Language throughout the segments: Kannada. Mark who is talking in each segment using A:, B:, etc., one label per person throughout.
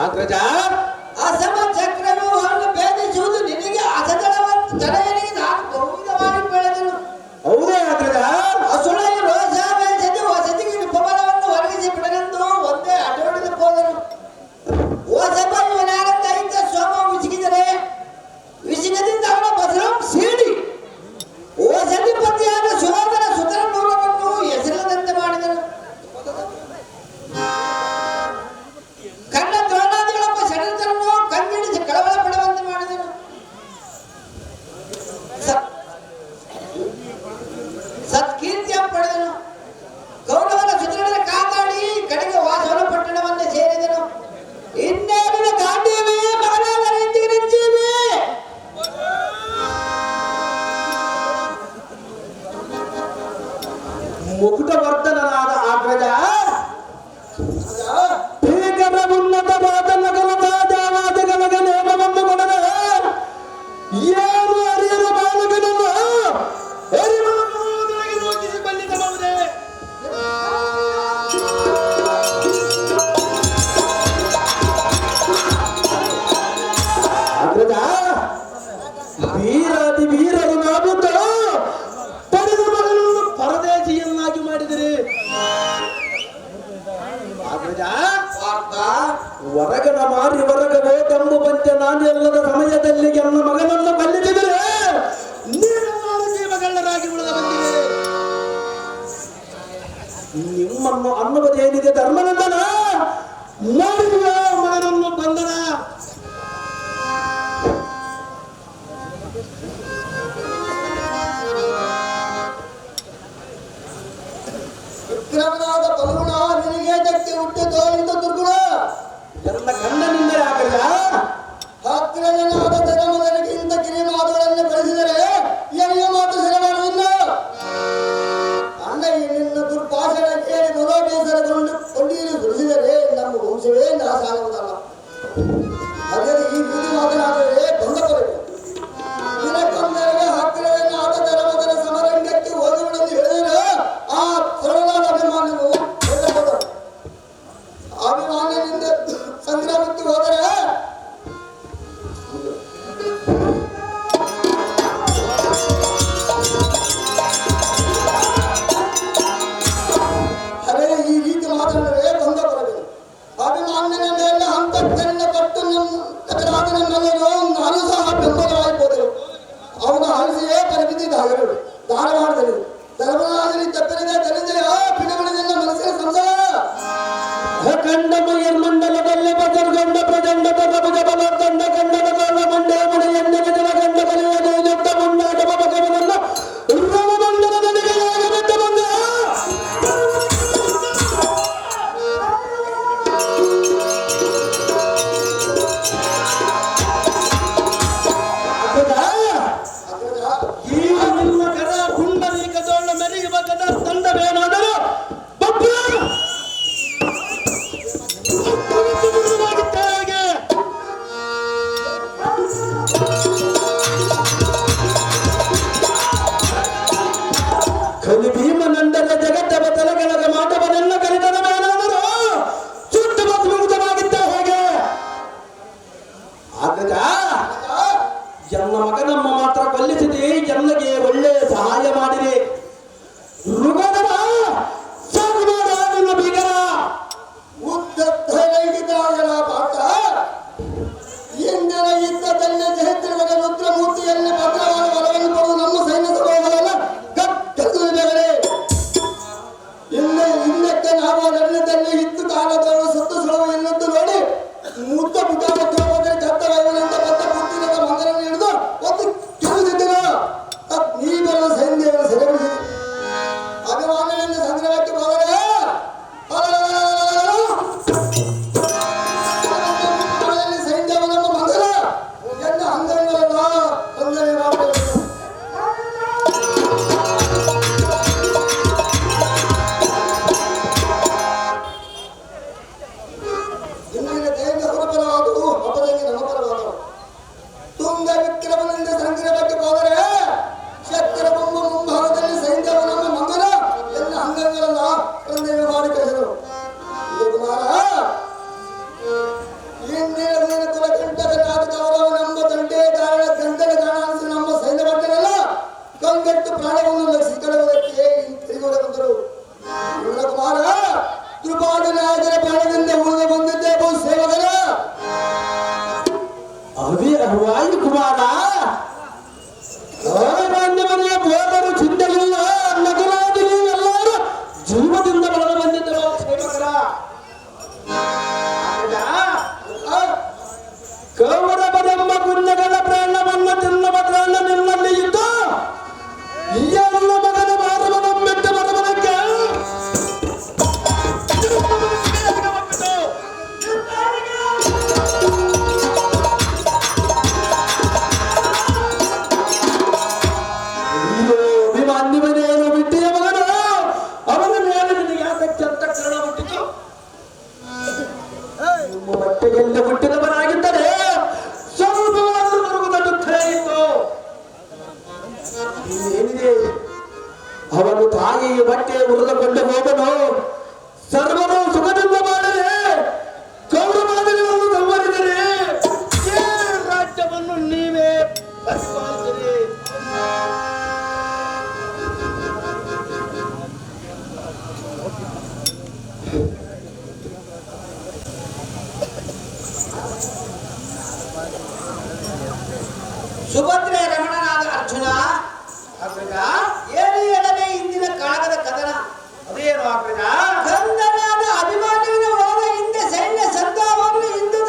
A: ಅಗ್ರಜ ಅಸಮ ಚಕ್ರವ್ಯೂಹವನ್ನು ಭೇದಿಸುವುದು ನಿನಗೆ ಅಸದಳವನ್ನು ತಡೆಯಲಿಗೆ ನಾನು ಬಹುವಿಧವಾಗಿ ಬೆಳೆದನು. ಹೌದೇ ಅಗ್ರಜ? ಅಸುಳೆಯ ರೋಷ ಬೇಸದೆ ವಸತಿಗೆ ವಿಪಬಲವನ್ನು ಒದಗಿಸಿ ಬಿಡಲೆಂದು ಒಂದೇ ಅಡ್ಡೊಡೆದು ಹೋದನು. ಓಸಪ ಇವನಾನಂದ ಇದ್ದ ಸೋಮ ವಿಸಿಗಿದರೆ ವಿಸಿಗದಿಂದ ಅವನ ಬಸರಂ ಸೀಡಿ ಓಸತಿ ಪತಿಯಾದ ಸುಯೋಧನ ಸುತರ ನೂರವನ್ನು ಹೆಸರಿಲ್ಲದಂತೆ ಮಾಡಿದನು. ಕಣ್ಣ ದ್ರೋಣಾದಿಗಳೊಬ್ಬ ಷಡ್ಯಂತ್ರವನ್ನು ಕಣ್ಣಿಡಿಸಿ ಕಳವಳ ಪಡುವಂತೆ ಮಾಡಿದನು. ಸತ್ಕೀರ್ತಿಯ ಪಡೆದನು. ಕೌರವನ ಸುತರನ ಕಾದಾಡಿ ಕಡೆಗೆ ವಾಸವನ ಪಟ್ಟಣವನ್ನೇ ಸೇರಿದನು. ಇನ್ನೇನಿನ ಗಾಂಧೀವಿ ಮಗನಾದ ರೀತಿಗೆ ನೆಚ್ಚಿವೆ. ಮುಕುಟವರ್ಧನನಾದ ಅಗ್ರಜ ಭೀಕರ ಉನ್ನತವಾದ ನಗರದ ದೇವಾದಿಗಳಿಗೆ ನೇಮವನ್ನು ಕೊಡದೆ ಏನು ಅರಿಯಲು ಬಾಲಕನನ್ನು ಅರಿಮನೊಳಗೆ ರೋಗಿಸಿ ಬಂದಿರಬಹುದೇ? ಅಗ್ರಜ ವೀರಾದಿ ವೀರರು ನಾವುತ್ತ ಪಡೆದ ಮಗನನ್ನು ಪರದೇಶಿಯನ್ನಾಗಿ ಮಾಡಿದರೆ ಹೊರಗನ ಮಾರಿ ಹೊರಗವೇ ಕಂಬು ಪಂಚ ನಾನೆಲ್ಲದ ಸಮಯದಲ್ಲಿ ನನ್ನ ಮಗನನ್ನು ಬಲ್ಲಿಸಿದರೆ ನೀವೆಲ್ಲರೂ ಜೀವಗಳ್ಳರಾಗಿ ಉಳಿದ ಬಂದಿದೆ. ನಿಮ್ಮನ್ನು ಅನ್ನುವುದೇನಿದೆ ಧರ್ಮನಂದನ ಮಾಡಿರುವ ಮಗನನ್ನು ಬಂಧನ. ವಿಕ್ರಮನಾದ ಬಲಗುಣ ನಿನಗೆ ದಕ್ಕೆ ಹುಟ್ಟಿತು ಇಂಥ ದುರ್ಗುಣ ಎಲ್ಲ ಗಂಡನಿಂದ ಆಗಲ್ಲ. ಅಗ್ರಜನಾದ ಧರ್ಮದನಿಗೆ ಇಂಥ ಕಿರಿಮಾತುಗಳನ್ನು ಕಳಿಸಿದರೆ ಎಳೆಯ ಮಾತು ಸರಮಾಡುವುದಿಲ್ಲ. ಅಣ್ಣ ನಿನ್ನ ದುರ್ಭಾಷಣ ಕೇಳಿ ಮನೋಬೇಸರಗೊಂಡು ಕೊಂಡಿಯಲ್ಲಿ ಸುರಿಸಿದರೆ ನಮ್ಮ ವಂಶವೇ ನಾಶ ಆಗುವುದಲ್ಲ. ಅದೇ ಈ ರೀತಿ ಮಾತನಾಡಿದರೆ ಬಂಧಪಡಬೇಕು. ದಿನಕ್ಕೊಂದರಿಗೆ ಅಗ್ರಜನಾದ ಧರ್ಮದನ ಸಮರಂಗಕ್ಕೆ ಹೋಗುವುದೆಂದು ಹೇಳಿದರೆ ಆ ಸರಳಾದ ಅಭಿಮಾನವು ಅಭಿಮಾನದಿಂದ ಸಂಗ್ರಾಮಕ್ಕೆ ಹೋದರೆ ಅದೇ ಈ ರೀತಿ ಮಾತನಾಡಿದರೆ ಬಂದ ಬರಬೇಕು. ಅಭಿಮಾನನ ಮೇಲೆ ಅಂತಃಕರಣ ಪಟ್ಟು ನನ್ನೆಲ್ಲರೂ ನಾನು ಸಹ ಬೆಂಬಲವಾಗಿದ್ದರು. ಅವನ ಹಲಸೆಯೇ ಪರಿಮಿತಿದ್ದ ಹಗಲು ದಾನ ಮಾಡಿದನು. ಧರ್ಮರಾಜನಿ ತಪ್ಪಲಿದೆ ತಲೆದೆಯ ಪಿಡುಗಳಿಂದ ಮನಸ್ಸಿನ ಸಂಸಾರ ಕಂಡ ಮಂಡಲದಲ್ಲಿ ಬದರ್ಗಂಡ ಪ್ರಚಂಡ ಪ್ರಭುಜ ಬಲರ್ದಂಡ ಕಂಡದ ಕಾಲ ಮಂಡಲ ಮನೆಯನ್ನ ಜನ ಕಂಡ ಕಲಿಯುವುದು ದೊಡ್ಡ ಮುಂಡಾಟ ಭಗವನನ್ನು ರಮಮಂಡಲ ನನಗೆ ಯಾಗವೆತ್ತ ಬಂದ ಈ ನಿಮ್ಮ ಕರ ಪುಂಡರೀಕದೋಳ ಮೆರಿಗೆ ಬಗ್ಗದ ತಂಡವೇನಾದರೂ ಕಂಗೆಟ್ಟು ಪ್ರಾಣವನ್ನು ರಕ್ಷಿಸಿಕೊಳ್ಳುವುದಕ್ಕೆ ತಿರುಗುವ ಬಂದರು. ಕುಮಾರ ಕೃಪಾದನಾಯಕರ ಪ್ರಾಣದಿಂದ ಉಳಿದು ಬಂದಿದ್ದೆ ಬಹು ಸೇವಕರ.
B: ವಾಯು ಕುಮಾರ ಮನೆಯ ಬೋಧರು ಚಿಂತೆಯಿಲ್ಲ, ನಗರಾದಿ ಎಲ್ಲರೂ ಜೀವದಿಂದ ಬರೆದು ಬಂದಿದ್ದರು ಸೇವಕರ. ಕೌರವರೆಂಬ ಕುಂಜಗಳ ಪ್ರಾಣವನ್ನು ತಿನ್ನುವ ಪ್ರಾಣ ನಿನ್ನಲ್ಲಿ ಇದ್ದು ಈ ಎಲ್ಲ ಮಗನ ಮಾರುವನೊಮ್ಮೆಟ್ಟ ಬರುವುದಕ್ಕೆ ಅಭಿಮಾನ್ಯವನೇನು ಬಿಟ್ಟಿಯ ಮಗನು ಅವನ ಮೇಲೆ ನಿನಗೆ ಯಾತಕ್ಕೆ ಅಂತ ಕಾರಣ ಹುಟ್ಟಿತು. ನಿಮ್ಮ ಬಟ್ಟೆಗೆಲ್ಲ ಹುಟ್ಟಿದವನಾಗಿದ್ದರೆ ಸ್ವಲ್ಪವಾದರೂ ಮರುಗುದ ದುಃಖ ಇತ್ತು. ಏನಿದೆ ಅವನು ತಾಯಿಯ ಬಟ್ಟೆ ಉರಿದುಕೊಂಡು ಹೋದನು. ಸರ್ವನು ಸುಖದಿಂದ ಮಾಡದೆ ಕೌರವಾದಿಗಳನ್ನು ಸಂವರಿದರೆ ರಾಜ್ಯವನ್ನು ನೀವೇ ಪರಿಪಾಲಿಸಿರಿ.
C: ಸುಭದ್ರೆ ರಮಣನಾದ ಅರ್ಜುನ ಏನು ಹೇಳದೆ ಇಂದಿನ ಕಾಳಗದ ಕದನ ಅದೇನು ಆಗ್ತದ. ಗಂಧನಾದ ಅಭಿಮಾನಿಗಳ ಒಳಗ ಹಿಂದೆ ಸೈನ್ಯ ಸಂತಾಪವನ್ನು ಹಿಂದೂ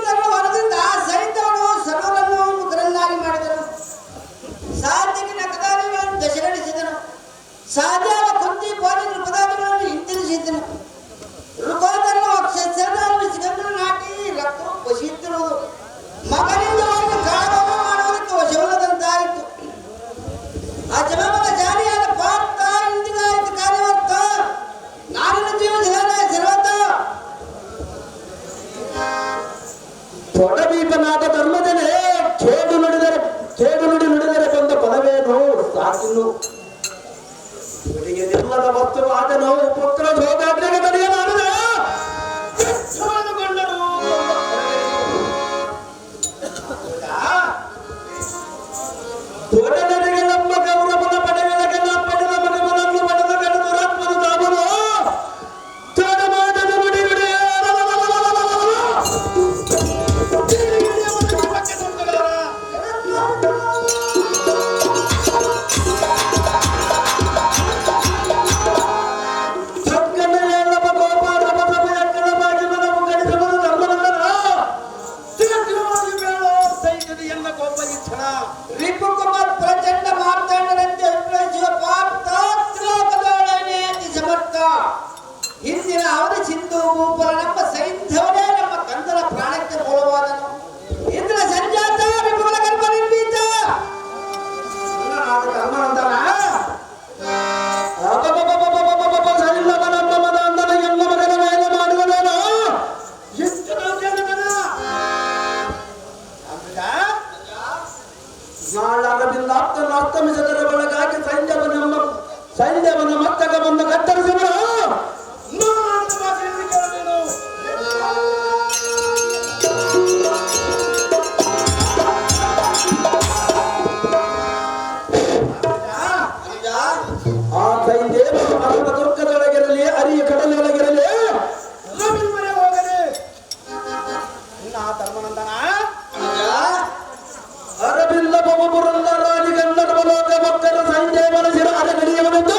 C: ಧರ್ಮದಿಂದ ಸೈನ್ಯವನ್ನು ಸರ್ವರನ್ನು ಮುಖರನ್ನಾಗಿ ಮಾಡಿದನು. ಸಾತ್ವಿಕನ ಕದಾದಿಗಳನ್ನು ದಶಗಣಿಸಿದನು. ಸಾಧ್ಯಾವ ಕುಂತಿ ಪಾಲಿ ಪದಾರ್ಥಗಳನ್ನು ಹಿಂತಿರಿಸಿದ್ದನು. ಋಕೋದರ ಶಸ್ತ್ರಗಳನ್ನು ನಾಟಿ ರಕ್ತ ವಶಿತ್ತಿರುವುದು ಮಗನಿಂದ ಕಾಳಗವನ್ನು ಮಾಡುವುದಕ್ಕೆ ವಶವಲ್ಲದಂತಾಯಿತು. ಆ ಜಮಮನ ಜಾರಿಯಾದ ಪಾರ್ಥ ಇಂದಿಗಾಯಿತು ಕಾರ್ಯವರ್ತ ನಾನಿನ ಜೀವ ಸರ್ವತ
B: ತೊಡಬೀಪನಾದ ಧರ್ಮದನೇ ಕೇಡು ನುಡಿ ನುಡಿದರೆ ಬಂದ ಪದವೇನು ಸಾಕಿನ್ನು ನಿಲ್ಲದ ವಸ್ತುವಾದನು ಪುತ್ರ ಭೋಗಾಗ್ನಿಗೆ ತಡೆಯಲಾರದೆ ತೋಟದರಿಗೆ ನಮ್ಮ ಗೌರವನ ಪಡೆಗಳನ್ನ ಪಡೆದ ಮಗನನ್ನು ಪಡೆದ ಗಡ ದುರಾತ್ಮನ ತಾಮನು ತಡ ಮಾಡದ ನುಡಿ ನುಡಿ
C: ರಿಪುಕುಮಾರ್ ಪ್ರಚಂಡ ಮಾರ್ತಾಂಡರಂತೆ ವಿಪ್ಲವಿಸುವ ಪಾರ್ಥ ತ್ರಿಲೋಕದೊಡನೆ ಅತಿ ಸಮರ್ಥ. ಹಿಂದಿನ ಅವನ ಸಿಂಧು ಭೂಪರ ನಮ್ಮ ಸೈಂಧವನೇ ನಮ್ಮ ಕಂದನ ಪ್ರಾಣಕ್ಕೆ ಮೂಲವಾದನು. ಇಂದ್ರ ಸಂಜಾತ ರಿಪುಗಳ ಗರ್ಭ ನಿರ್ಭೀತ
B: ಕರ್ಮನಂದನ ಎಲ್ಲ ಮಗನ ಮೇಲೆ ಮಾಡುವನೇನು ಎಷ್ಟು ನಾಳರದಿಂದ ಅಸ್ತಮಿಸದರ ಒಳಗಾಗಿ ಸೈನ್ಯವನ್ನ ಮತ್ತಕವನ್ನು ಕತ್ತರಿಸಿದರು. ಆ ಸೈನ್ಯವನ್ನು ಮರಣ ದುರ್ಗದೊಳಗಿರಲಿ ಅರಿಯ ಕಡಲೊಳಗಿರಲಿ ಮನೆ ಹೋಗಲಿ. ಧರ್ಮನಂದನ ಅರಬಿಲ್ಲ ಪವಪುರಂದ ರಾಜಗಂಧರ್ವ ಲೋಕ ಭಕ್ತರ ಸೈನ್ಯ ಮನಸ್ಸಿನ ಅರಗಡಿಯವನೆಂದು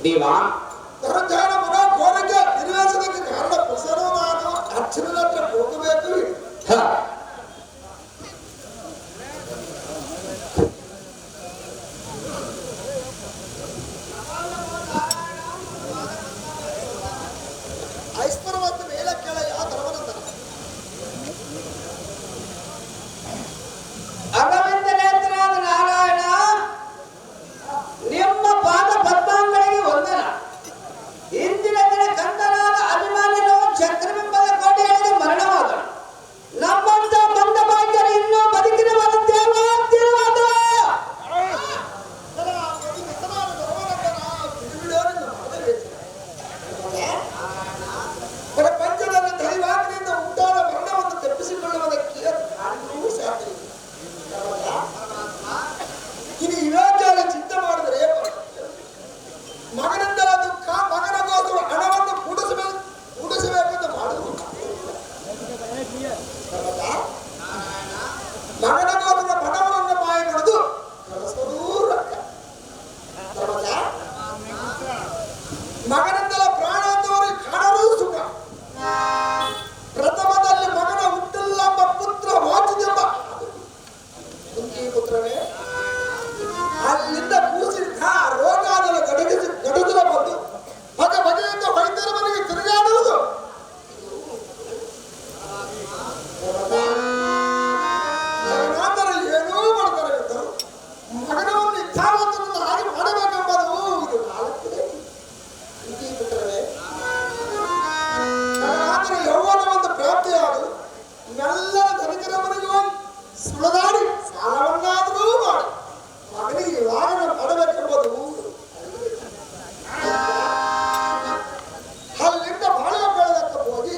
C: ದೇವ
B: ಧನಂಜಯನ ಮನ ಕೋರಿಕೆ ನೆರವೇರಿಸೋದಕ್ಕೆ ಕಾರಣ ಪ್ರಸನ್ನೂ ನಾನು ಅರ್ಚನ ಹತ್ರ ಹೋಗಬೇಕು. ಐಶ್ವರ್ಯ ಮತ್ತು ಮೇಲೆ ಕೆಳಗೆ ಧರ್ಮನಂದನ
C: ಅರವಿಂದ ನೇತ್ರನಾದ ನಾರಾಯಣ ನಿಮ್ಮ ಪಾದ ಪದ್ಮಾಂಗಳಿಗೆ ವಂದನ. ಇಂದಿನ ದಿನ ಕಂದನಾದ ಅಭಿಮಾನಿಗಳು ಚಕ್ರಬಿಂಬದ ಕೋಟೆಯಲ್ಲಿ ಮರಣವಾದ ನಮ್ಮಂತ ಬಂದ ಭಾಗ್ಯರು ಇನ್ನೂ ಬದುಕಿನ
B: ಪ್ರಪಂಚದಲ್ಲಿ ದೈವಾಜ್ಞೆಯಿಂದ ಉಂಟಾದ ಮರಣವನ್ನು ತಪ್ಪಿಸಿಕೊಳ್ಳುವುದಕ್ಕೆ ಕಾರಣವೂ ಸಾಧ್ಯ ಇಲ್ಲ. ಇನ್ನು ಇವಾಚಾರ ಚಿಂತೆ ಮಾಡಿದರೆ ಮಗನಿಂದಲ ದುಃಖ ಮಗನಗೋಸ್ಕರ ಹಣವನ್ನು ಕೂಡಿಸಬೇಕೆಂದು ಮಾಡುವುದು ಮಗನಗೋಸ್ಕರ ಬಡವರನ್ನು ಮಾಯ ಮಾಡುವುದು ರೊಕ್ಕ. ಮಗನಿಂದಲ ಪ್ರಾಣ ಅಂತವರಿಗೆ ಕಾಣಲು ಸುಖ. ಪ್ರಥಮದಲ್ಲಿ ಮಗನ ಹುಟ್ಟಿಲ್ಲಂಬ ಪುತ್ರ ವಾಚಿದೆಂಬ ಪುತ್ರನೇ ಅಲ್ಲಿಂದ ಕೂಸಿದ್ದ ರೋಗಾದಲ ಗಡುದಲ ಬಂದು ಬಗೆ ಬಗೆಯಿಂದ ವೈದ್ಯರ ಮನೆಗೆ ತಿರುಗಾಡುವುದು. ಜಗನ್ನಾಥನ ಏನೂ ಮಾಡ್ತಾರೆ ಇದ್ದರು ಮಗನವನ್ನು ಇಚ್ಛಾವಂತನನ್ನು ಹಾಗೆ ಮಾಡಬೇಕೆಂಬುದು ಇದು ನಾಲ್ಕಿದೆ. ಪುತ್ರನೇ ಜಗನ್ನಾಥನ ಯೌವನವನ್ನು ಪ್ರಾಪ್ತಿಯಾದು ಮೆಲ್ಲನ ಧನಿಕರ ಮನೆಗೆ ಹೋಗಿ ಸುಳದಾಡಿ ಸಾಲವನ್ನಾದರೂ ಮಾಡಿ ಮಗನಿಗೆ ವಿವಾಹ ಮಾಡಬೇಕೆಂಬುದು ಅಲ್ಲಿಂದ ಬಾಳ ಬೆಳೆದಕ್ಕೆ ಹೋಗಿ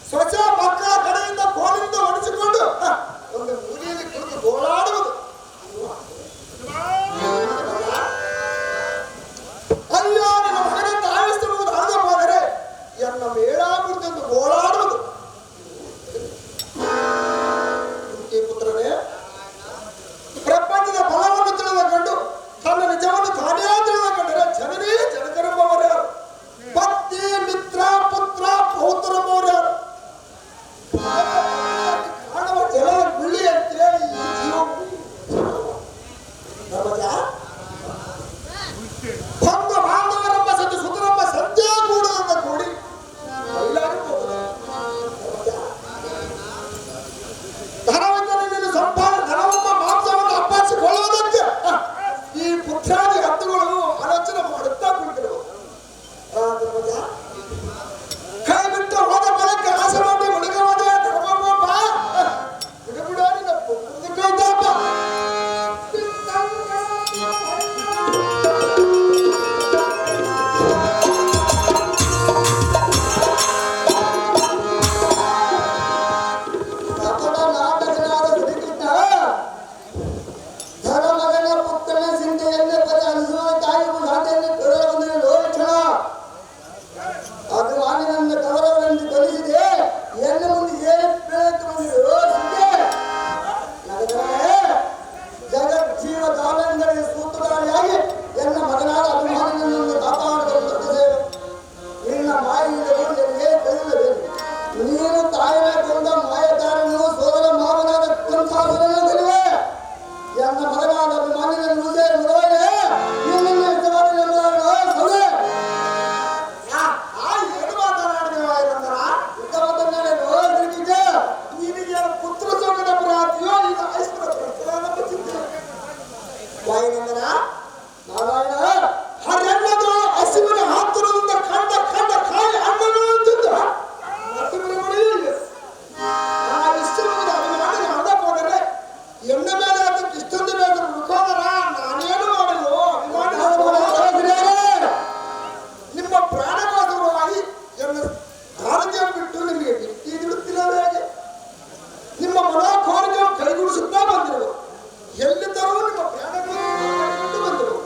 B: ಸ್ವಚ್ಛ ಮಕ್ಕಳ ಕಡೆಯಿಂದ ಕೋಲಿಂದ ಹೊಡಿಸಿಕೊಂಡು ಒಂದು ಮೂಲೆಯಲ್ಲಿ ಕುಳಿತು ಗೋಳಾಡುವುದು. ಅಯ್ಯೋ ನನ್ನ ಮಗನಿಂದ ಆವಿಸುವುದು ಆದ ಹೋದರೆ ಎನ್ನ ಮೇಳಾಗುವುದೆಂದು ಗೋಳಾಡುವುದು. ಪುತ್ರನೇ ಪ್ರಪಂಚದ ಫಲವನ್ನು ತಿಳಿದುಕೊಂಡು ತನ್ನ ನಿಜವನ್ನು ತಾನೇ ತಿಳಿದುಕೊಂಡರೆ ಜನರೇ ಜನಕರೆಂಬವರ್ಯಾರು, ಪತ್ನಿ ಮಿತ್ರ ಪುತ್ರ ಪೌತ್ರರೆಂಬವರ್ಯಾರು ಕಾಣುವ ಜನರ ಗುಳ್ಳಿ ಅಂತೇಳಿ ಈ ಜೀವ ಬಂದ ಬಾಂಧವರೆಂಬ ಸಂಜೆ ಸುತರೆಂಬ ಸಂಜೆ ಕೂಡದಂತ ಕೂಡಿ ಮೈಲಾಗಿ ಹೋಗುತ್ತದೆ. ಧನವಂತನಲ್ಲಿ ಧನವೆಂಬ ಮಾಂಸವನ್ನು ಅಪ್ಪಾಸಿಕೊಳ್ಳುವುದಕ್ಕೆ ಈ ಪುತ್ರಾದಿ ಹತ್ತುಗಳು ಆಲೋಚನೆ ಮಾಡುತ್ತಾ ಕುಳಿತಿರುವುದು. ಕೈ ಬಿಟ್ಟು ಹೋದ ಬಲಕ್ಕೆ ಆಸೆ ಮಾಡಿ ಮುಳುಗವಾದ ಧರ್ಮಪ್ಪ ಬಿಡುಬಿಡ ಕೈತಪ್ಪ
A: ನಾಟಕನಾದ ಶ್ರೀಕೃಷ್ಣ ಧರ್ಮಗಣ ಪುತ್ರನ ಚಿಂತೆಯನ್ನೇ ಪರಿಹರಿಸುವ ತಾಯಿಗೂ ಸಾಧ್ಯವನ್ನು ಕೇಳಬಂದಿನ ಲೋಚನ ಅಭಿಮಾನಿನನ್ನು ಕವರವೆಂದು ಕಲಿಸಿದೆ ಎನ್ನ ಮುಂದೆ ಏನು ಪ್ರೇರಿತ ಬಂದಿರೋ ಜಗಜ್ಜೀವ ಕಾಲಂಗಳಿಗೆ ಸೂತ್ರಧಾರಿಯಾಗಿ ಎನ್ನ ಮಗನಾದ ಅಭಿಮಾನಿನನ್ನು ಕಾಪಾಡುವ ನಿನ್ನ ಮಾಯಿಂದ ನಿನಗೆ ತಿಳಿಯಬೇಕು. ನೀನು ತಾಯಿನ ಕೊಂದ ಮಾಯಕಾರನು ಸೋದರ ಮಾವನಾದ ಕಂಸಾಸುರನ ಕಲಿವೆ ಎನ್ನ ಮಗನಾದ ಅಭಿಮಾನಿನನ್ನು ಮುರುವೆ ನಿನ್ನನ್ನು ಇಷ್ಟವಾದ ಸೊಲೆ
B: ಏನು ಮಾತನಾಡಿದೆವಂದ್ರ ನಿನಗೆ ಪುತ್ರ ಸೋಗದ ಪ್ರಾತಿಯೋ ಈಗ ಐಶ್ವರ್ಯ ಪ್ರಸನ್ನ ಚಿಂತೆ ವಾಯುನಂದನ ನಾರಾಯಣ ಹರೆನ್ನದು ಹಸಿವಿನ ಹಾತುರದಿಂದ ಕಂಡ ಕಾಯಿ ಹಣ್ಣನ್ನು ತಿಂದ ಹಸಿವಿನ ಮಳೆಯಲ್ಲಿ ಇಷ್ಟವಾದ ಅಭಿಮಾನಿ ಹಣ್ಣಕ್ಕೆ ಹೋದರೆ ಎಣ್ಣೆ ಮೇಲೆ ಅದಕ್ಕೆ ಇಷ್ಟೊಂದು ಬೇಕು ಮುಖೋದರ ನಾನೇನು ಮಾಡಲು ಅಭಿಮಾನಿ ನಿಮ್ಮ ಪ್ರಾಣಗೋಸ್ಕರವಾಗಿ ಎನ್ನ ಆರೋಗ್ಯ ಬಿಟ್ಟು ನಿಮಗೆ ಬಿಟ್ಟಿ ಬಿಡುತ್ತಿಲ್ಲ ಹೇಗೆ? ನಿಮ್ಮ ಮನೋಕೋರಿಕೆ ಕೈಗೂಡಿಸುತ್ತಾ ಬಂದಿರುವ ಎಲ್ಲಿದ್ದರೂ ನಿಮ್ಮ ಪ್ರಾಣಗೋಸ್ಕರ ಬಂದಿರುವ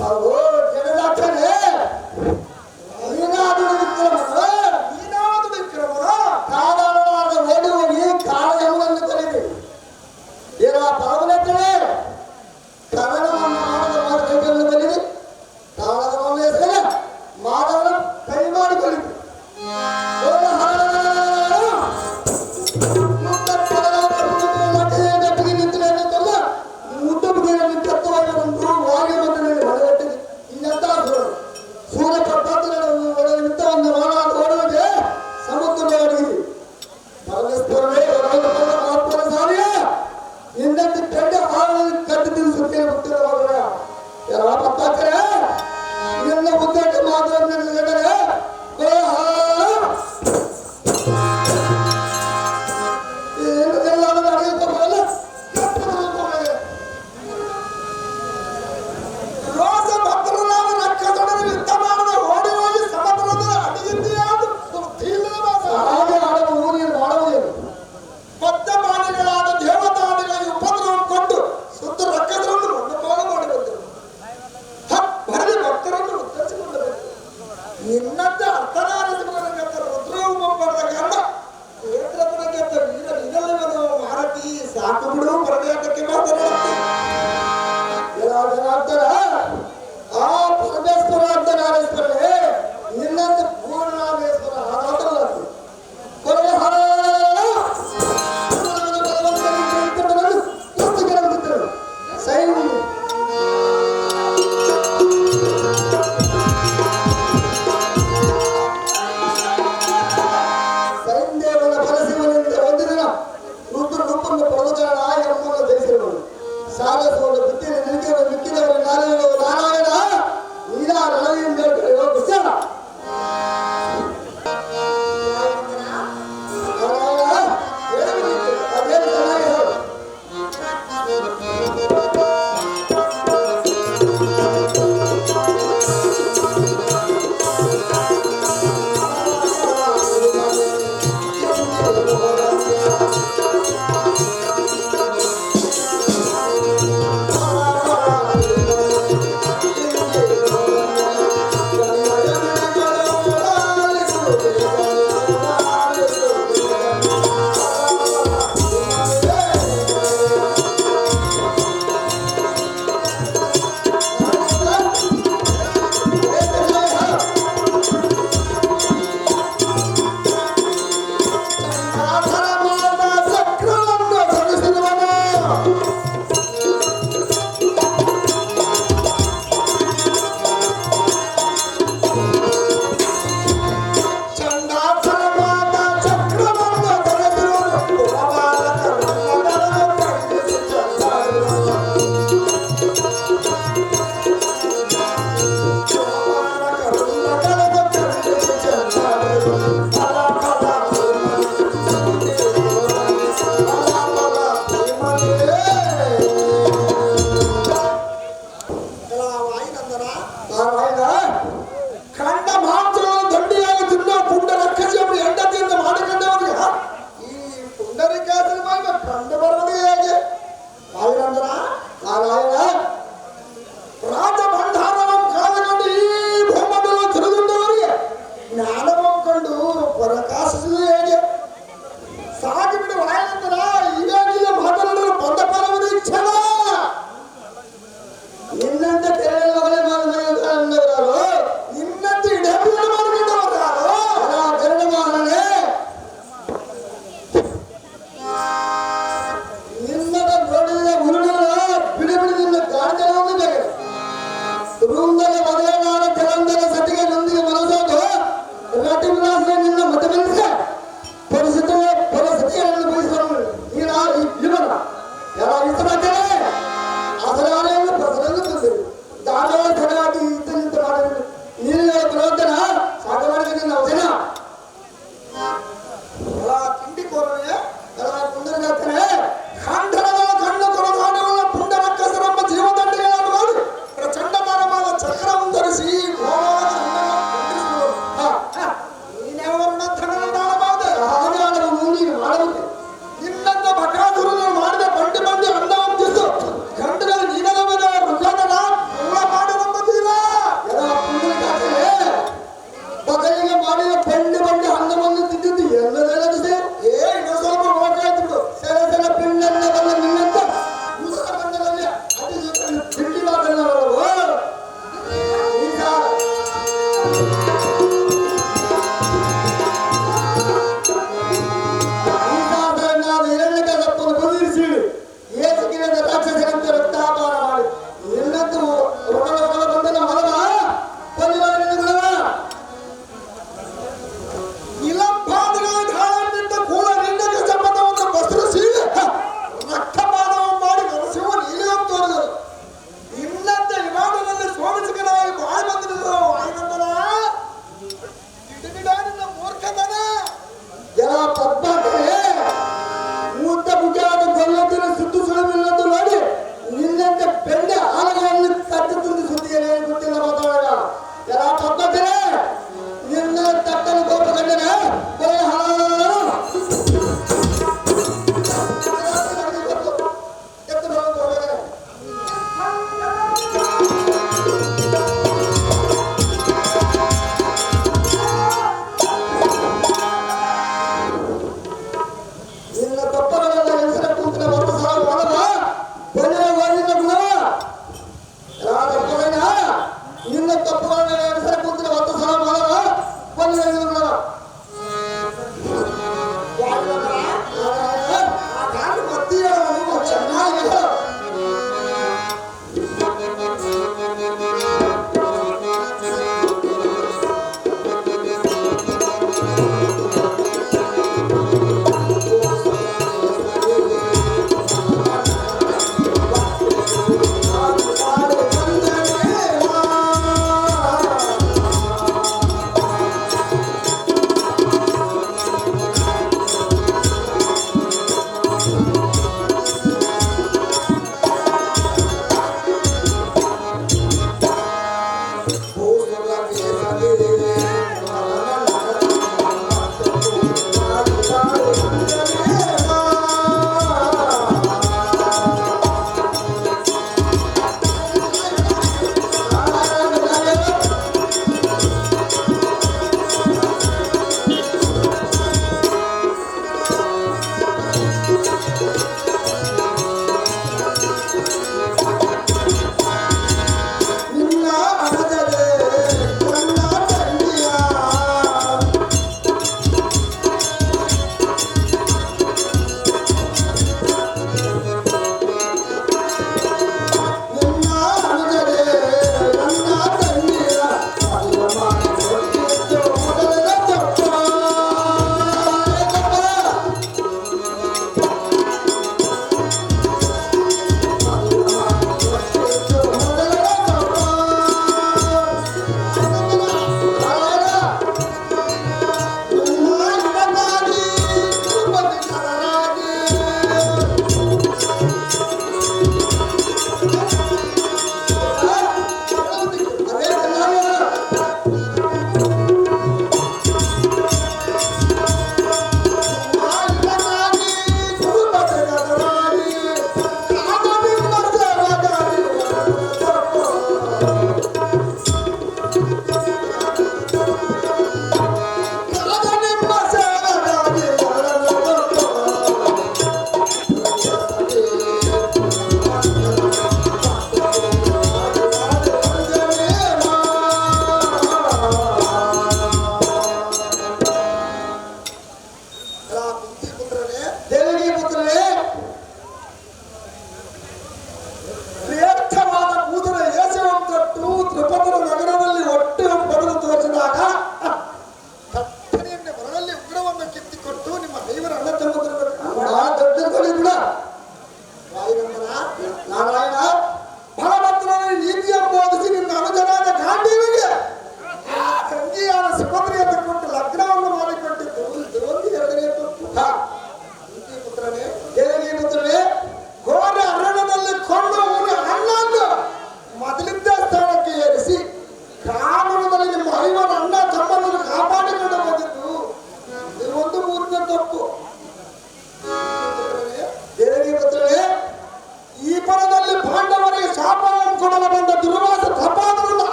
A: ಅವು ಜಗದಾಗ್ತಾನೆ ನೀನಾದರೂ ವಿಕ್ರಮನು ಕಾದಾಡಲಾರದ ಓಡಿ ಹೋಗಿ ಕಾಲ ಎಂಬುದನ್ನು ಕರೀರಿ ಏನೋ ಪರಮನೆತ್ತಳೆ ಕನ್ನಡವನ್ನು ಮಾಡದ ಮಾಡ ಕೈಗಳನ್ನು ಬರೀರಿ ಕಾಳಗವನ್ನು ಹೆಸರ ಮಾಡದ ಕೈ ಮಾಡಿಕೊಳ್ಳಿ
B: ಚಕ್ರವನ್ನು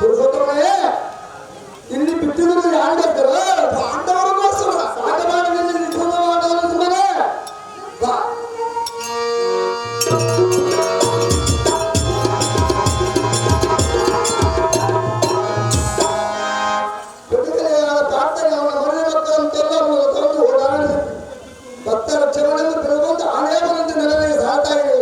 A: ಪುರುಷೋತ್ತಮನೇ ಇಲ್ಲಿ ಬಿಟ್ಟಿದ್ರು ಯಾರಿಗೋಸ್ಕರ? ಪಾಂಡವರಿಗೋಸ್ಕರ. ಸಾಗಮಾನದಲ್ಲಿ ನಿಂತ್ಕೊಂಡು ಮಾಡೋದು ಸುಮ್ಮನೆ ಬಾ. ಪ್ರಾರ್ಥನೆ ಅವನ ಮರಳಿ ಮಕ್ಕಳಂತೆಲ್ಲ ತಂದು ಓಡಾಡಿದ ಭಕ್ತ ರಕ್ಷಣೆಯನ್ನು ಬೆಳೆದಂತೆ ಆನೇ ಬಂದು ನನಗೆ ಸಾಕಾಗಿದೆ.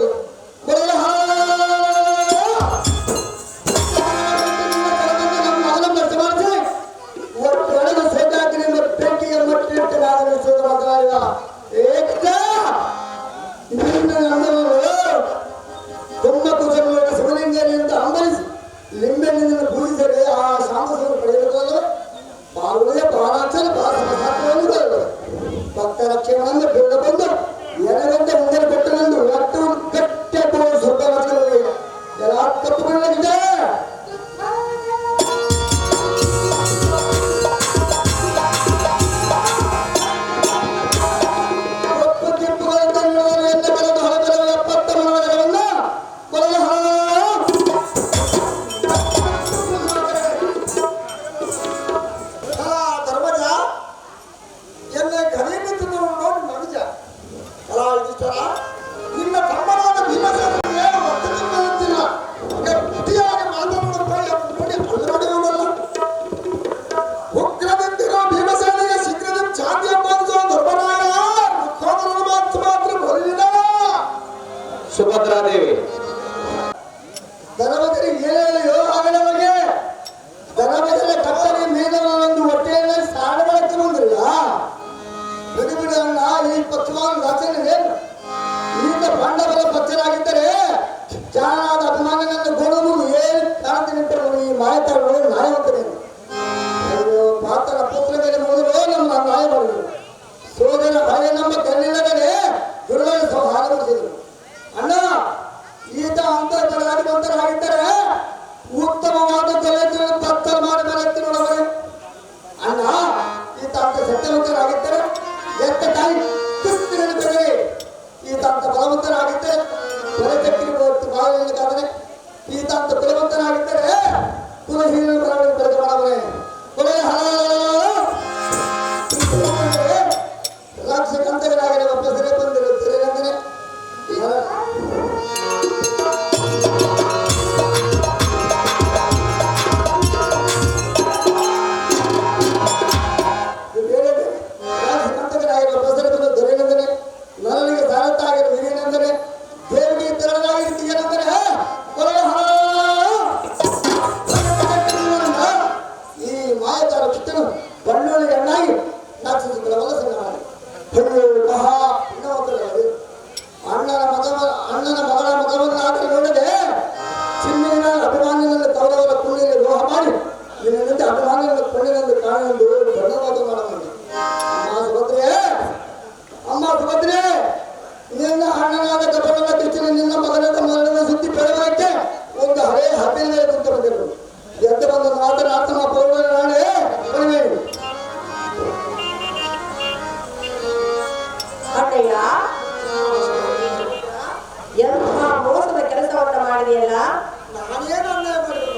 A: ತುಂಬ ಕುಶಲವಾದ ಶಿವಲಿಂಗನಿಂದ ಅಂಬಲಿಸಿ ಲಿಂಬೆನಿಂದ ಪೂಜಿಸದೆ ಆ ಶಾಮಸವನ್ನು ಪಡೆಯಲು ಪಾಲ್ಗೊಳ್ಳ ಪ್ರಾಣಾಚಲ ಭಕ್ತ ರಕ್ಷಣೆಯನ್ನು ಬೇಡ ಬಂದು ಎರಡಂತೆ ಮುಂದೆ ಬೆಟ್ಟನಂದು ಒಟ್ಟು ಗಟ್ಟೆ ಸ್ವಲ್ಪ ಮಕ್ಕಳಿಗೆ ಎಲ್ಲ ತಪ್ಪುಗಳಿದೆ.
B: ಸುಭದ್ರಾದೇವಿ
A: ಧನವತರಿಗೆ ಹೇಳೋ ಆಗಲ ಬಗ್ಗೆ ಧನವತಲ್ಲ ಕಪ್ಪನೆ ಮೇಲೊಂದು ಹೊಟ್ಟೆಯನ್ನು ಸ್ನಾನ ಮಾಡಕ್ಕೆ ಬಂದ್ರಲ್ಲ ಬಿಡಿ ಅಣ್ಣ. ಈ ಪಕ್ಷವಾದ ರಾಜನಿಗೆ ಈಗ ಪಾಂಡವರ ಪಕ್ಷರಾಗಿದ್ದರೆ ಜಾನಾದ ಅಭಿಮಾನಿಗಳನ್ನು ಗೋಣುವುದು ಏನು ಕಾಂತಿ ನಿಂತರು ಈ ಮಾಯತಾಳು ನ್ಯಾಯವಂತನೇನು ಪಾತ್ರ ಪುತ್ರ ಮೇಲೆ ಮೊದಲು ನಮ್ಮ ನ್ಯಾಯ ಮಾಡಿದರು. ಸೋದರ ಹಾಗೆ ನಮ್ಮ ಕಣ್ಣಿಲ್ಲದರೆ ದುರ್ಬಲ ಹಾಗೆ ಮಾಡಿಸಿದರು. ಅಣ್ಣ ಈತ ಅಂತರಾಗಿದ್ದರೆ ಉತ್ತಮವಾದ ಕಲೆಯನ್ನು ಪತ್ರ ಮಾಡಿ ಬರುತ್ತೆ ನೋಡವರೆ. ಅಣ್ಣ ಈತ ಅಂತ ಸತ್ಯವಂತರಾಗಿದ್ದರೆ ಎತ್ತ ತಾಯಿ ಕುಸ್ತಿಗಳಿದ್ದರೆ ಈತ ಅಂತ ಬಲವಂತರಾಗಿದ್ದರೆ ಬಲಚಕ್ರಿ ಬಾಳಿಕಾದರೆ ಈತ ಅಂತ ಬಲವಂತರಾಗಿದ್ದರೆ ಕುಲಹೀನ ಬಲವನ್ನು ಬೆಳೆದು ಮಾಡವರೆ. ಲಕ್ಷ ಕಂತಗಳಾಗಿದೆ ಒಬ್ಬ ಸೆರೆ ಬಂದಿರುತ್ತದೆ ಅಂದರೆ ನನಗೆ ಸಾರತ್ತಾಗಿರುವ ಹಿರಿಯನೆಂದರೆ ದೇವರಿಗೆ ತೆರಳಾಗಿರ್ತೀಯನೆಂದರೆ ಈ ಮಾಯತಾರ ಕೃಷ್ಣನು ಬಣ್ಣೊಳ್ಳಿ ಎಣ್ಣಾಗಿ ನಾಚಿಸುತ್ತಲವಲ್ಲ ಸಂಗ ಮಾಡಿ ಮಹಾ ಇನ್ನೊಬ್ಬರು ಅಣ್ಣನ ಮಗಳ ಮಗವನ್ನು ಆಟಲು ನೋಡದೆ ಚಿನ್ನಿನ ಅಭಿಮಾನಿಯನ್ನು ಕವಲವರ ಕುಳ್ಳಿಗೆ ಲೋಹ ಮಾಡಿ ನಿನ್ನಿಂದ ಅಭಿಮಾನಿಯನ್ನು ಕೊಂಡಿನೆಂದು ಕಾಣೆಂದು ಧನ್ಯವಾದ ಮಾಡಬಹುದು. ಅಮ್ಮ ಸುಭದ್ರೆ ನಿನ್ನ ಅಣ್ಣನಾದ ಕಪಟನ ಕೃಷ್ಣ ನಿನ್ನ ಮಗನಾದ ಮರಣದ ಸುದ್ದಿ ಬೆಳವಕ್ಕೆ ಒಂದು ಹಳೆ ಹಬ್ಬಿನ ಕುಂತ ಬಂದಿರು ಎದ್ದು ಬಂದ ಮಾತನಾಡ್ತಮ ಪೌರ್ಣ ನಾಳೆ ಬರಬೇಕು.
D: ಅಣ್ಣಯ್ಯ ಎಂಥ ಮೋಸದ ಕೆಲಸವನ್ನು ಮಾಡಿದೆಯಲ್ಲ.
A: ನಾನೇನು ಅನ್ಯಾಯ ಮಾಡಿದ್ರು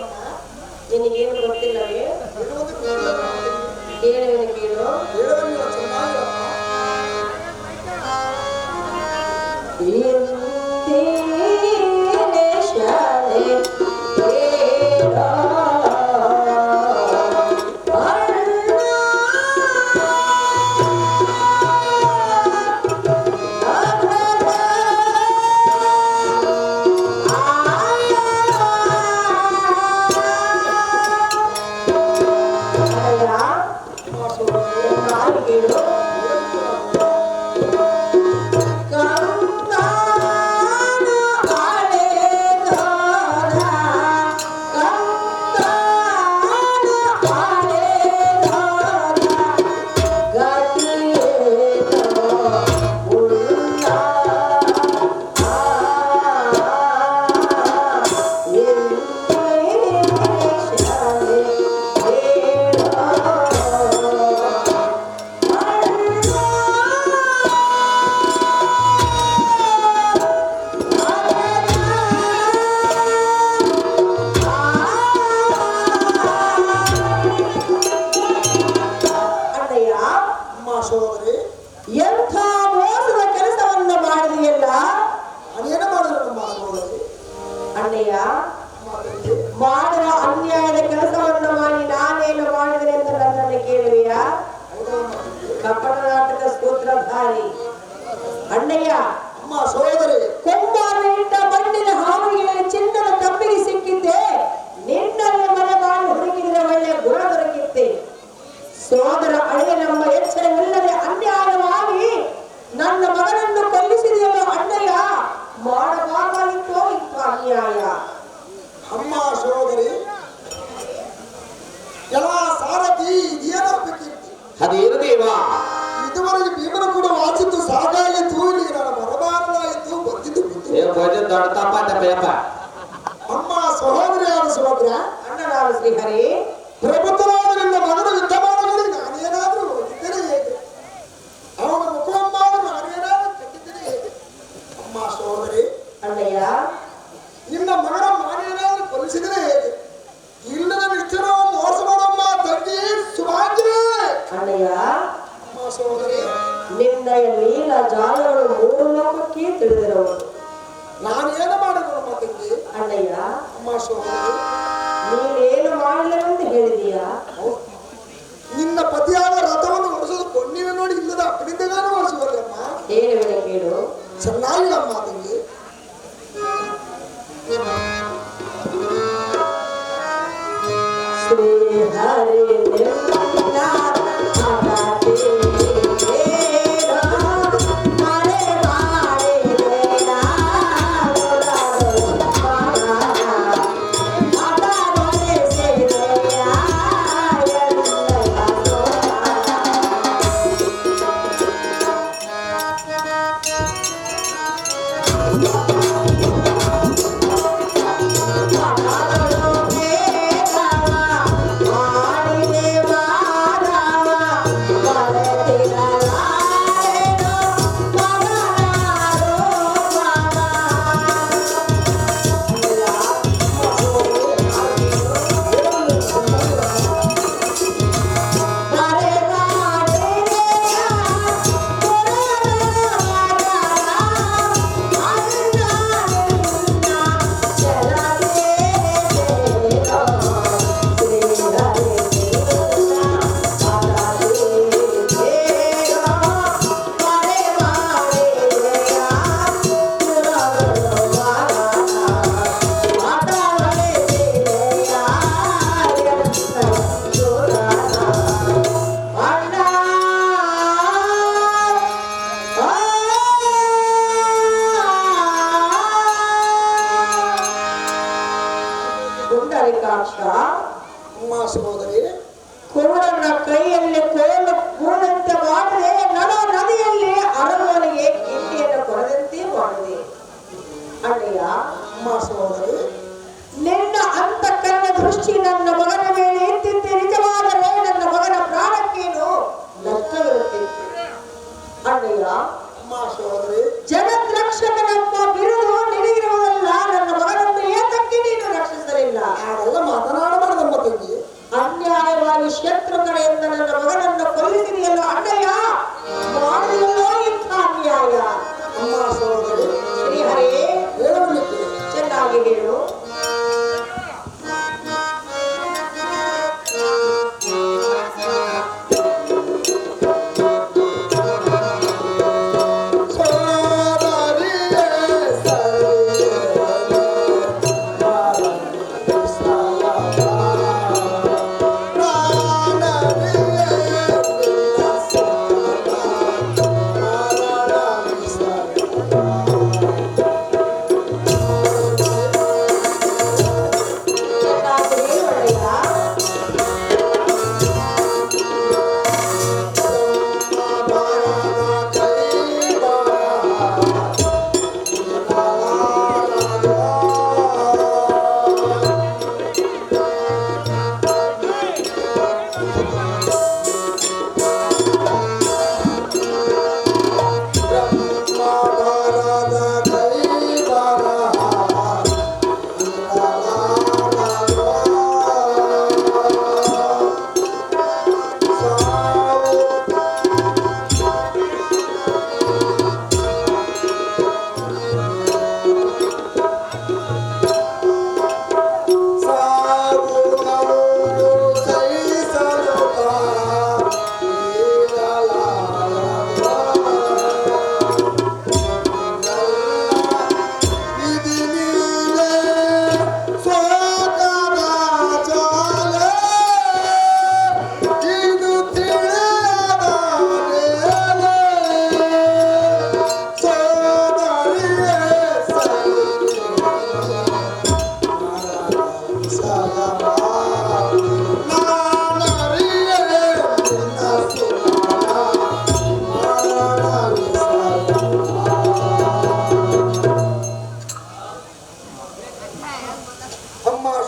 D: ನಿನಗೇನು ಗೊತ್ತಿಲ್ಲವೇ? ಕೇಳುವೇನು ಕೇಳು. ಶ್ರೀಹರಿ ಅಣ್ಣಯ್ಯ
A: ಅಮ್ಮ ಸಹೋದರಿ
D: ಕೊಂಬಾರಿಯಿಂದ ಮಣ್ಣಿನ ಹಾವಿಗೆಯಲ್ಲಿ ಚಿನ್ನದ ಕಬ್ಬಿಗೆ ಸಿಕ್ಕಿದ್ದೆ ನಿನ್ನಲ್ಲಿ ಮನೆ ಮಾಡಿ ಹುಡುಕಿದ್ರೆ ಒಳ್ಳೆ ಗುಣ ದೊರಕಿತ್ತೆ ಸೋದರ ಅಳಿಯ ನಮ್ಮ ಎಚ್ಚರವಿಲ್ಲದೆ ಅನ್ಯಾಯವಾಗಿ ನನ್ನ ಮಗನನ್ನು ಕೊಲ್ಲಿಸಿದೆಯಲ್ಲ ಅಣ್ಣಯ್ಯ ಮಾಡಬಾರದಾಗಿತ್ತೋ ಇಂಥ ಅನ್ಯಾಯ
A: ಅಮ್ಮ ಸಹೋದರಿ ಎಲ್ಲ ಸಾರಥಿ ಇದೇನಾಗಬೇಕಿತ್ತು
B: ಅದೇನು ದೇವ
A: ಇದುವರೆಗೆ ಭೀಮನ ಕೂಡ ವಾಚಿತ್ತು ಸಾಗಾಯಿತು ಇಲ್ಲಿ ನಾನು ಬರಬಾರದಾಯಿತು ಬಂದಿದ್ದು
B: ದೊಡ್ಡ ತಪ್ಪ
A: ಅಮ್ಮ ಸಹೋದರಿ ಯಾರು ಸಹೋದರ
D: ಅಣ್ಣನಾದ ಶ್ರೀಹರಿ
A: ಪ್ರಬುದ್ಧನಾದ ನಿನ್ನ ಮಗನ ಯುದ್ಧ ಮಾಡಲು ನಾನೇನಾದ್ರೂ ಹೋಗಿದ್ದೇನೆ ಹೇಗೆ ಅವನ ಮುಖವಮ್ಮ ನಾನೇನಾದ್ರೂ ಕಟ್ಟಿದ್ದೇನೆ ಹೇಗೆ ಅಮ್ಮ ಸಹೋದರಿ
D: ಅಣ್ಣಯ್ಯ
A: ನಿನ್ನ ಮಗನ ನಾನೇನಾದ್ರೂ ಕೊಲಿಸಿದರೆ ಹೇಗೆ ಇಲ್ಲದ ನಿಷ್ಠರ ಮೋಸ ಮಾಡಮ್ಮ ತಂಗಿ ಸುಭಾಗ್ಯ
D: ಅಣ್ಣಯ್ಯ
A: ಅಮ್ಮ ಸಹೋದರಿ
D: ನಿನ್ನಯ ಲೀಲ ಜಾಲಗಳು ಮೂರು ಲೋಕಕ್ಕೆ ತಿಳಿದಿರುವುದು
A: ನಾನೇನು ಮಾಡಿದ್ರು ನಮ್ಮ ತಂಗಿ
D: ಅಣ್ಣಯ್ಯ
A: ಅಮ್ಮ ಸಹೋದರಿ
D: ನೀನೇನು ಮಾಡಲಿಲ್ಲವೆಂದು ಹೇಳಿದೀಯಾ
A: ನಿನ್ನ ಪತಿಯಾದ ರಥವನ್ನು ಹೊರಿಸೋದು ಕೊನ್ನಿವೆ ನೋಡಿ ಇಲ್ಲದ ಆ ಕಡೆಯಿಂದಗಾನು ಹೊರಿಸುವಲ್ಲಮ್ಮ
D: ಹೇಳುವೆನೆ ಕೇಳು
A: ಚೆನ್ನಾಗಿಲ್ಲಮ್ಮ ತಂಗಿ
D: ಶ್ರೀ ಹರಿ ನಿರ್ಮಲ ಆಗಾತೆ
A: ಅಮ್ಮ ಸಹೋದರಿ
D: ಕುರುಡನ ಕೈಯಲ್ಲಿ ಕೂಡಂತೆ ಮಾಡದೆ ನಡ ನದಿಯಲ್ಲಿ ಅರಮನೆಗೆ ಕಿಂಡಿಯನ್ನು ಕೊಡದಂತೆ ಮಾಡಿದೆ ಅಣ್ಣಯ್ಯ
A: ಅಮ್ಮ ಸಹೋದರಿ
D: ನಿನ್ನ ಅಂತಃಕರಣ ದೃಷ್ಟಿ ನನ್ನ ಮಗನ ಮೇಲೆ ಎತ್ತಿದ್ದೆ ನಿಜವಾದರೆ ನನ್ನ ಮಗನ ಪ್ರಾಣಕ್ಕೇನು ನಷ್ಟವಿರುತ್ತಿತ್ತು ಅಣ್ಣಯ್ಯ
A: ಅಮ್ಮ ಸಹೋದರಿ
D: ಜಗದ್ರಕ್ಷಕನೆಂಬ ಬಿರುದು ನಿನಗಿರುವುದಲ್ಲ ನನ್ನ ಮಗನನ್ನು ಏತಕ್ಕೆ ನೀನು ರಕ್ಷಿಸಲಿಲ್ಲ
A: ಹಾಗೆಲ್ಲ ಮಾತನಾಡಬಾರ್ದಮ್ಮ ತಂಗಿ
D: ಅನ್ಯಾಯವಾಗಿ ಶತ್ರು ಕಡೆಯಿಂದ ನನ್ನ ಮಗನನ್ನು ಕೊಲ್ಲಿಸಿದೆಯಲ್ಲ ಅಣ್ಣಯ್ಯ ಮಾಡಿದೆಯೋ ಇಂಥ ಅನ್ಯಾಯ
A: ಅಮ್ಮ ಸಹೋದರಿ
D: ಶ್ರೀಹರಿ
A: ಹೇಳಲಿಕ್ಕೆ
D: ಚೆನ್ನಾಗಿ ಹೇಳು
A: ಅಮ್ಮ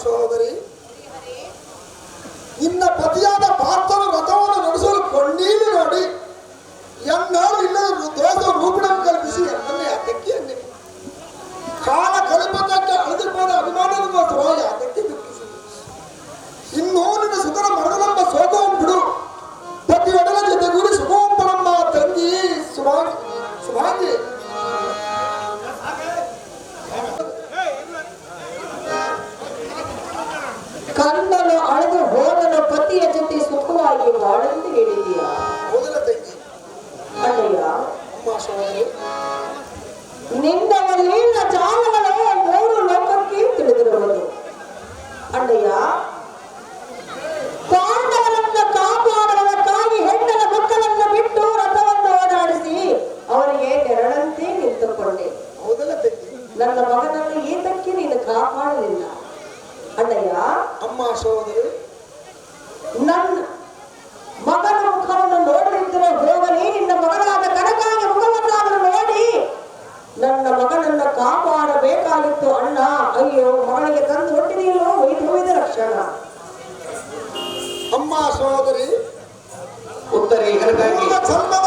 A: ಸಹೋದರಿ, ನಿನ್ನ ಪತಿಯಾದ ಪಾರ್ಥನ ರಥವನ್ನು ನಡೆಸಲು ಕಣ್ಣೀರು ನೋಡಿ ಎನ್ನಾಳು ಇಲ್ಲದ ದೋಷ ರೂಪಿಣ ಕಲ್ಪಿಸಿ ನನ್ನೇ ಅದಕ್ಕೆ ಕಾಲ ಕಲಿಪಕ್ಕೆ ಅಳಿದುಕೊಂಡ ಅಭಿಮಾನದ ಅದಕ್ಕೆ ದುಃಖಿಸಿ ಇನ್ನೂ ನಿನ್ನ ಸುತನ ಮರದನಮ್ಮ ಸೋಗಂ ಬಿಡು. ಪತಿ ಒಡಲ ಜೊತೆಗೂಡಿ ಸುಖೋಂಪರಮ್ಮ ತಂಗಿ ಸುಭಾಂಗಿ
D: ಕಣ್ಣನು ಅಳೆದು ಹೋದನು ಪತಿಯ ಜೊತೆ ಸುಖವಾಗಿ ಬಾಳೆಂದು ಹೇಳಿದೀಯಾ?
A: ಮೊದಲ ತಂಗಿ
D: ಅಣ್ಣಯ್ಯ,
A: ಅಮ್ಮ ಸಹೋದರಿ,
D: ನಿನ್ನ ಲೀಲ ಜಾಲಗಳು 3 ಲೋಕಕ್ಕೆ ತಿಳಿದಿರುವುದು. ಅಣ್ಣಯ್ಯ, ಪಾಂಡವರನ್ನ ಕಾಪಾಡುವುದಕ್ಕಾಗಿ ಹೆಣ್ಣನ ಮಕ್ಕಳನ್ನು ಬಿಟ್ಟು ರಥವನ್ನು ಓಡಾಡಿಸಿ ಅವರಿಗೆ ನೆರಳಂತೆ ನಿಂತುಕೊಂಡೆ.
A: ಮೊದಲ ತಂಗಿ
D: ನನ್ನ ಮಗನನ್ನು ಏತಕ್ಕೆ ನೀನು ಕಾಪಾಡಲಿಲ್ಲ? ಅಣ್ಣಯ್ಯ,
A: ಅಮ್ಮ ಸಹೋದರಿ,
D: ನನ್ನ ಮಗನ ಮುಖವನ್ನು ನೋಡದಿದ್ದರೆ ಹೋಗಲಿ, ನಿನ್ನ ಮಗನಾದ ಕನಕಾಗಿ ಮುಖವನ್ನಾದರೂ ನೋಡಿ ನನ್ನ ಮಗನನ್ನ ಕಾಪಾಡಬೇಕಾಗಿತ್ತು ಅಣ್ಣ. ಅಯ್ಯೋ, ಮಗಳಿಗೆ ತಂದು ಹೊಟ್ಟಿದೆಯಲ್ಲೋ ವೈದ್ಯ ರಕ್ಷಣ.
A: ಅಮ್ಮ ಸಹೋದರಿ,
B: ಉತ್ತರಿ
A: ಪೂರ್ವ ಜನ್ಮದ